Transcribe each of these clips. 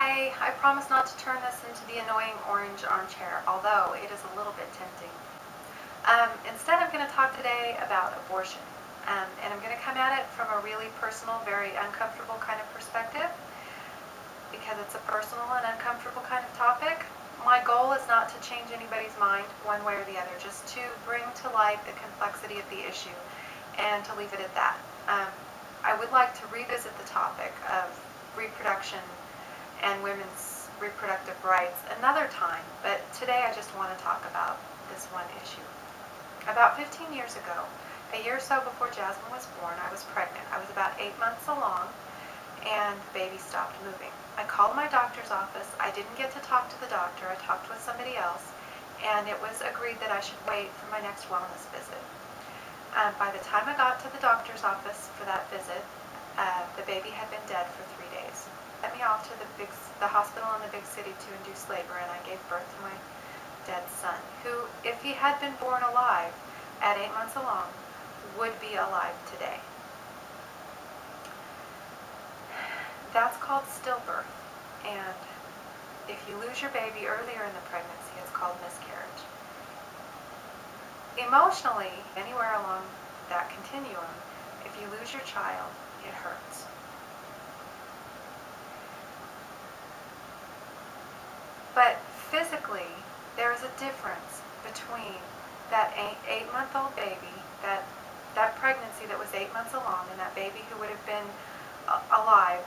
I promise not to turn this into the annoying orange armchair, although it is a little bit tempting. Instead, I'm going to talk today about abortion, and I'm going to come at it from a really personal, very uncomfortable kind of perspective, because it's a personal and uncomfortable kind of topic. My goal is not to change anybody's mind one way or the other, just to bring to light the complexity of the issue and to leave it at that. I would like to revisit the topic of reproduction and women's reproductive rights another time, but today I just want to talk about this one issue. About 15 years ago, a year or so before Jasmine was born, I was pregnant. I was about 8 months along, and the baby stopped moving. I called my doctor's office. I didn't get to talk to the doctor. I talked with somebody else, and it was agreed that I should wait for my next wellness visit. By the time I got to the doctor's office for that visit, the baby had been dead for 3 days. Sent me off to the hospital in the big city to induce labor, and I gave birth to my dead son, who, if he had been born alive at 8 months along, would be alive today. That's called stillbirth, and if you lose your baby earlier in the pregnancy, it's called miscarriage. Emotionally, anywhere along that continuum, if you lose your child, it hurts. But physically, there is a difference between that 8-month-old baby, that pregnancy that was 8 months along, and that baby who would have been alive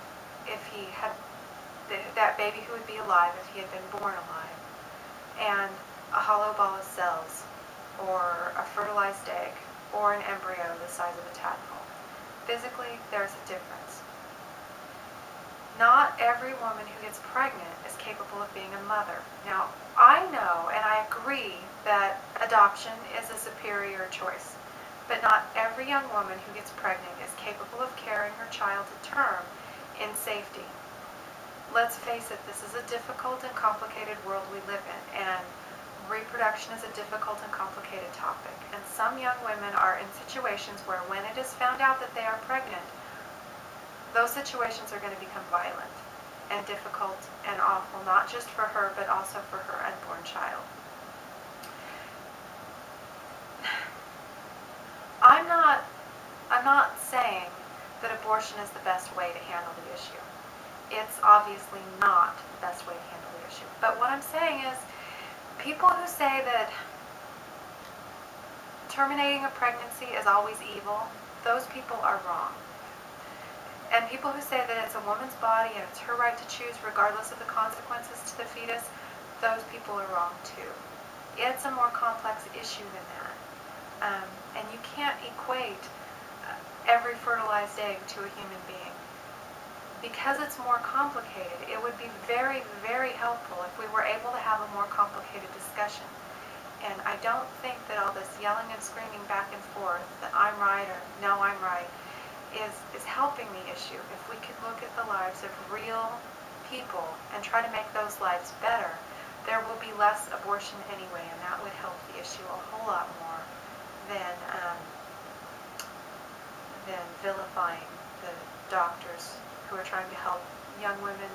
if he had, that baby who would be alive if he had been born alive, and a hollow ball of cells, or a fertilized egg, or an embryo the size of a tadpole. Physically, there's a difference. Not every woman who gets pregnant is capable of being a mother. Now, I know and I agree that adoption is a superior choice, but not every young woman who gets pregnant is capable of carrying her child to term in safety. Let's face it, this is a difficult and complicated world we live in, and reproduction is a difficult and complicated topic. And some young women are in situations where when it is found out that they are pregnant, those situations are going to become violent and difficult and awful, not just for her, but also for her unborn child. I'm not saying that abortion is the best way to handle the issue. It's obviously not the best way to handle the issue. But what I'm saying is, people who say that terminating a pregnancy is always evil, those people are wrong. And people who say that it's a woman's body and it's her right to choose regardless of the consequences to the fetus, those people are wrong too. It's a more complex issue than that. And you can't equate every fertilized egg to a human being. Because it's more complicated, it would be very, very helpful if we were able to have a more complicated discussion. And I don't think that all this yelling and screaming back and forth that I'm right or no, I'm right, is helping the issue. If we could look at the lives of real people and try to make those lives better, there will be less abortion anyway, and that would help the issue a whole lot more than vilifying the doctors who are trying to help young women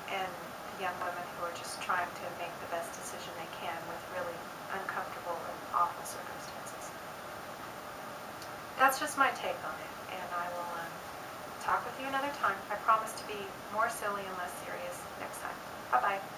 and the young women who are just trying to make the best decision they can with really uncomfortable and awful circumstances. That's just my take on it, and I will talk with you another time. I promise to be more silly and less serious next time. Bye-bye.